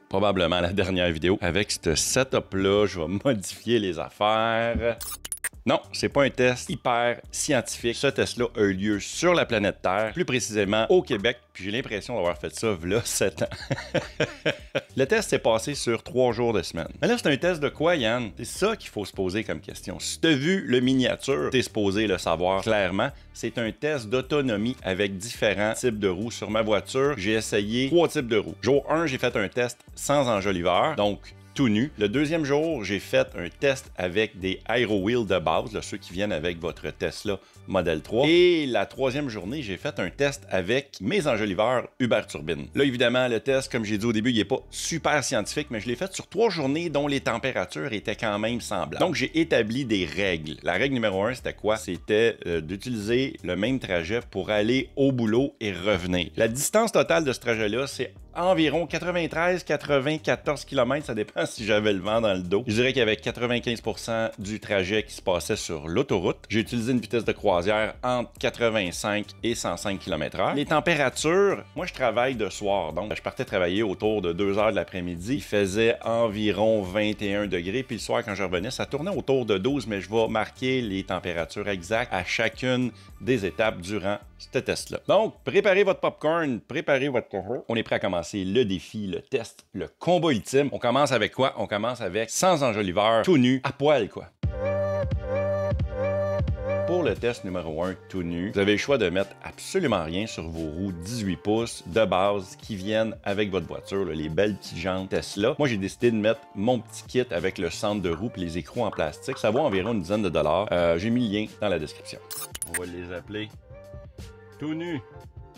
probablement la dernière vidéo. Avec ce setup-là, je vais modifier les affaires. Non, c'est pas un test hyper scientifique. Ce test-là a eu lieu sur la planète Terre, plus précisément au Québec, puis j'ai l'impression d'avoir fait ça v'là 7 ans. Le test s'est passé sur 3 jours de semaine. Mais là, c'est un test de quoi, Yann? C'est ça qu'il faut se poser comme question. Si tu as vu le miniature, tu es supposé le savoir clairement. C'est un test d'autonomie avec différents types de roues sur ma voiture. J'ai essayé 3 types de roues. Jour 1, j'ai fait un test sans enjoliveur, donc tout nu. Le deuxième jour, j'ai fait un test avec des Aero Wheels de base, là, ceux qui viennent avec votre Tesla Model 3. Et la troisième journée, j'ai fait un test avec mes enjoliveurs Uber Turbine. Là, évidemment, le test, comme j'ai dit au début, il n'est pas super scientifique, mais je l'ai fait sur 3 journées dont les températures étaient quand même semblables. Donc, j'ai établi des règles. La règle numéro 1, c'était quoi? C'était d'utiliser le même trajet pour aller au boulot et revenir. La distance totale de ce trajet-là, c'est environ 93-94 km, ça dépend si j'avais le vent dans le dos. Je dirais qu'il y avait 95% du trajet qui se passait sur l'autoroute. J'ai utilisé une vitesse de croisière entre 85 et 105 km/h. Les températures, moi je travaille de soir, donc je partais travailler autour de 2 heures de l'après-midi. Il faisait environ 21 degrés, puis le soir quand je revenais, ça tournait autour de 12, mais je vais marquer les températures exactes à chacune des étapes durant ce test-là. Donc, préparez votre popcorn, préparez votre coho. On est prêt à commencer le défi, le test, le combat ultime. On commence avec quoi? On commence avec sans enjoliveur, tout nu, à poil quoi. Pour le test numéro 1, tout nu, vous avez le choix de mettre absolument rien sur vos roues 18 pouces de base qui viennent avec votre voiture, là, les belles petites jantes Tesla. Moi, j'ai décidé de mettre mon petit kit avec le centre de roue et les écrous en plastique. Ça vaut environ une dizaine de dollars. J'ai mis le lien dans la description. On va les appeler tout nu.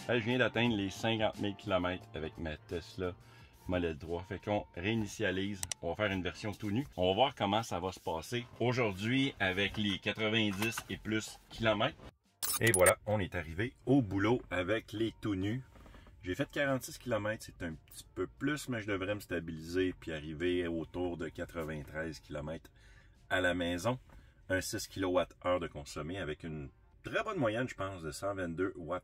Je viens d'atteindre les 50 000 km avec ma Tesla Model 3. Fait qu'on réinitialise. On va faire une version tout nu. On va voir comment ça va se passer aujourd'hui avec les 90 et plus kilomètres. Et voilà, on est arrivé au boulot avec les tout nus. J'ai fait 46 km, c'est un petit peu plus, mais je devrais me stabiliser puis arriver autour de 93 km à la maison. Un 6 kWh de consommé avec une très bonne moyenne, je pense, de 122 Wh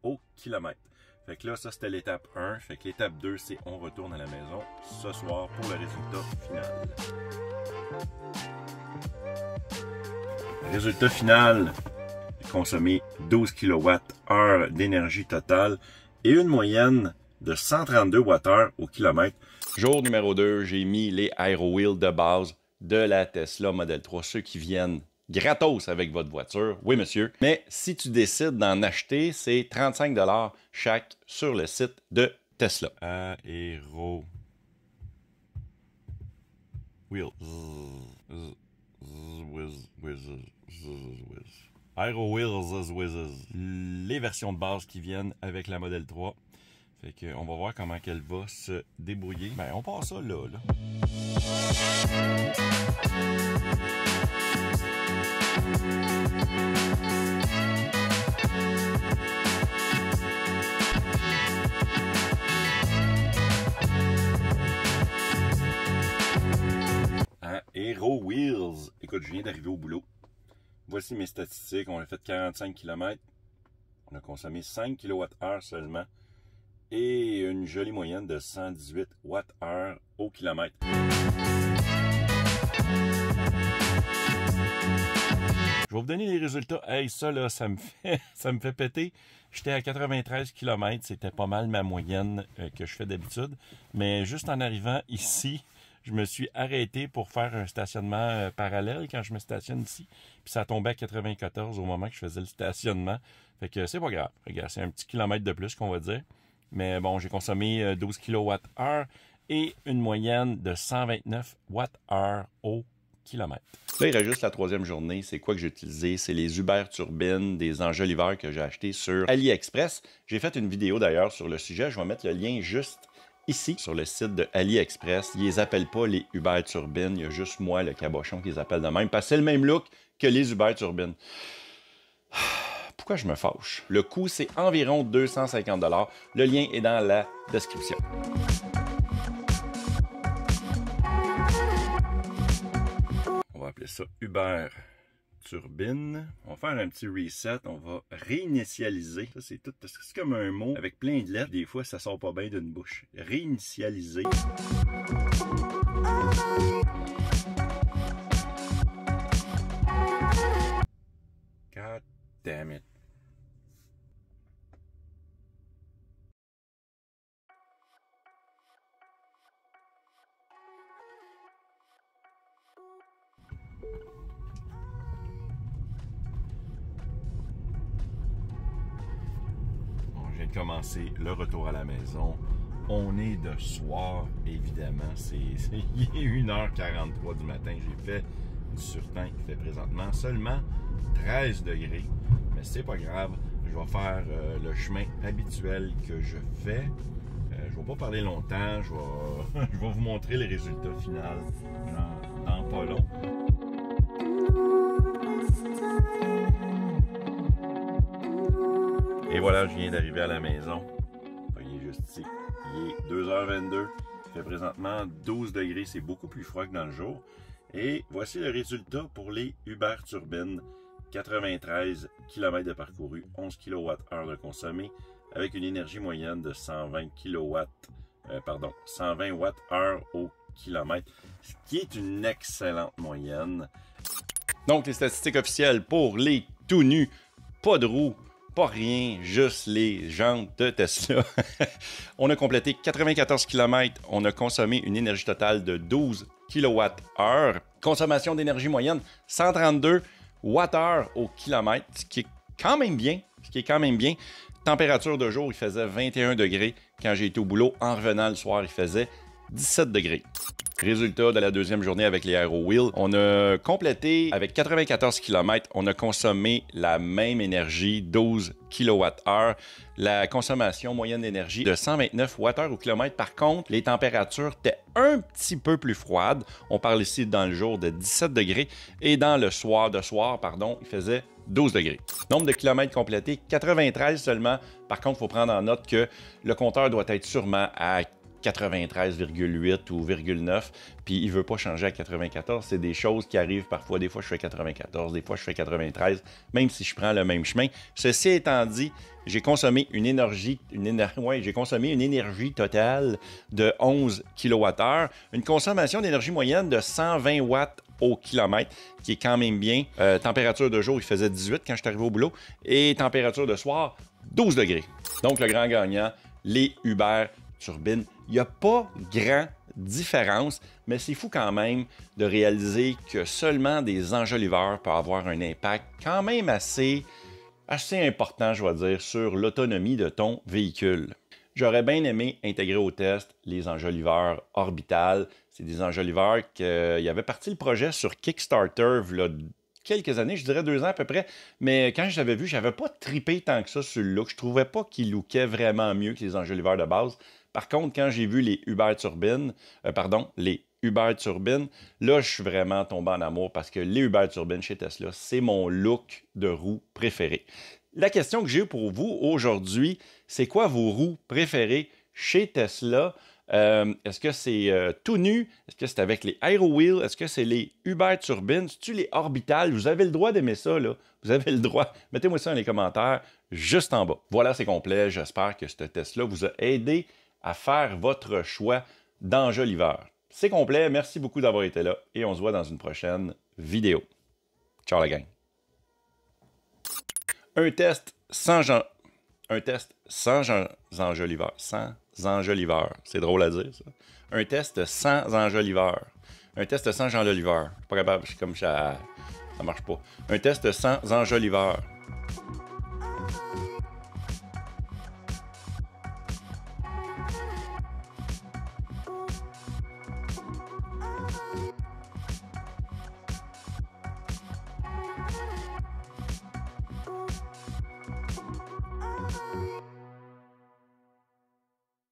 au kilomètre. Fait que là, ça c'était l'étape 1. Fait que l'étape 2, c'est on retourne à la maison ce soir pour le résultat final. Résultat final, j'ai consommé 12 kWh d'énergie totale et une moyenne de 132 Wh au kilomètre. Jour numéro 2, j'ai mis les Aero Wheels de base de la Tesla Model 3, ceux qui viennent gratos avec votre voiture, oui monsieur. Mais si tu décides d'en acheter, c'est 35 $ chaque sur le site de Tesla. Aero Wheels. Aero Wheels. Les versions de base qui viennent avec la Model 3. Fait que on va voir comment qu'elle va se débrouiller. Ben on part ça là. Aero Wheels. Écoute, je viens d'arriver au boulot. Voici mes statistiques. On a fait 45 km. On a consommé 5 kWh seulement. Et une jolie moyenne de 118 Wh au kilomètre. Je vais vous donner les résultats. Hey, ça là, ça me fait péter. J'étais à 93 km. C'était pas mal ma moyenne que je fais d'habitude. Mais juste en arrivant ici, je me suis arrêté pour faire un stationnement parallèle quand je me stationne ici. Puis ça tombait à 94 au moment que je faisais le stationnement. Fait que c'est pas grave. Regarde, c'est un petit kilomètre de plus qu'on va dire. Mais bon, j'ai consommé 12 kWh et une moyenne de 129 Wh au kilomètre. Là, il reste juste la troisième journée. C'est quoi que j'ai utilisé? C'est les Uber Turbine, des enjoliveurs que j'ai achetés sur AliExpress. J'ai fait une vidéo d'ailleurs sur le sujet. Je vais mettre le lien juste ici, sur le site de AliExpress. Ils les appellent pas les Uber Turbine. Il y a juste moi, le cabochon, qui les appelle de même. Parce que c'est le même look que les Uber Turbine. Pourquoi je me fâche? Le coût, c'est environ 250 $. Le lien est dans la description. On va appeler ça Uber turbine. On va faire un petit reset. On va réinitialiser. Ça, c'est tout. Parce que c'est comme un mot avec plein de lettres. Des fois, ça sort pas bien d'une bouche. Réinitialiser. God damn it. Je viens de commencer le retour à la maison. On est de soir, évidemment. Il est 1h43 du matin. J'ai fait du surtemps. Il fait présentement seulement 13 degrés. Mais c'est pas grave. Je vais faire le chemin habituel que je fais. Je ne vais pas parler longtemps. Je vais vous montrer les résultats finaux dans pas long. Et voilà, je viens d'arriver à la maison. Il est juste ici. Il est 2h22. Il fait présentement 12 degrés. C'est beaucoup plus froid que dans le jour. Et voici le résultat pour les Uber Turbine. 93 km de parcouru, 11 kWh de consommé, avec une énergie moyenne de 120 Wh au kilomètre, ce qui est une excellente moyenne. Donc, les statistiques officielles pour les tout nus, pas de roues, pas rien, juste les jantes de Tesla. On a complété 94 km, on a consommé une énergie totale de 12 kWh. Consommation d'énergie moyenne, 132 Wh au kilomètre, ce qui est quand même bien. Température de jour, il faisait 21 degrés. Quand j'ai été au boulot, en revenant le soir, il faisait 17 degrés. Résultat de la deuxième journée avec les Aero Wheels, on a complété avec 94 km, on a consommé la même énergie, 12 kWh. La consommation moyenne d'énergie de 129 Wh au kilomètre. Par contre, les températures étaient un petit peu plus froides. On parle ici dans le jour de 17 degrés et dans le soir, il faisait 12 degrés. Nombre de kilomètres complétés, 93 seulement. Par contre, il faut prendre en note que le compteur doit être sûrement à 93,8 ou 0,9, puis il ne veut pas changer à 94. C'est des choses qui arrivent parfois. Des fois, je fais 94, des fois, je fais 93, même si je prends le même chemin. Ceci étant dit, j'ai consommé une énergie totale de 11 kWh, une consommation d'énergie moyenne de 120 watts au kilomètre, qui est quand même bien. Température de jour, il faisait 18 quand je suis arrivé au boulot, et température de soir, 12 degrés. Donc, le grand gagnant, les Uber Turbine. Il n'y a pas grande différence, mais c'est fou quand même de réaliser que seulement des enjoliveurs peuvent avoir un impact quand même assez important, je vais dire, sur l'autonomie de ton véhicule. J'aurais bien aimé intégrer au test les enjoliveurs orbitales. C'est des enjoliveurs qui avaient parti le projet sur Kickstarter il y a quelques années, je dirais 2 ans à peu près, mais quand je l'avais vu, je n'avais pas trippé tant que ça sur le look. Je trouvais pas qu'il lookait vraiment mieux que les enjoliveurs de base. Par contre, quand j'ai vu les Uber Turbine, là, je suis vraiment tombé en amour parce que les Uber Turbine chez Tesla, c'est mon look de roue préféré. La question que j'ai pour vous aujourd'hui, c'est quoi vos roues préférées chez Tesla? Est-ce que c'est tout nu? Est-ce que c'est avec les Aero Wheels? Est-ce que c'est les Uber Turbine? C'est-tu les orbitales? Vous avez le droit d'aimer ça, là. Vous avez le droit. Mettez-moi ça dans les commentaires, juste en bas. Voilà, c'est complet. J'espère que ce test-là vous a aidé à faire votre choix d'enjoliveur. C'est complet. Merci beaucoup d'avoir été là et on se voit dans une prochaine vidéo. Ciao la gang. Un test sans enjoliveur. Sans enjoliveur. C'est drôle à dire, ça. Un test sans enjoliveur. Un test sans enjoliveur. Pas capable, c'est comme ça marche pas. Un test sans enjoliveur.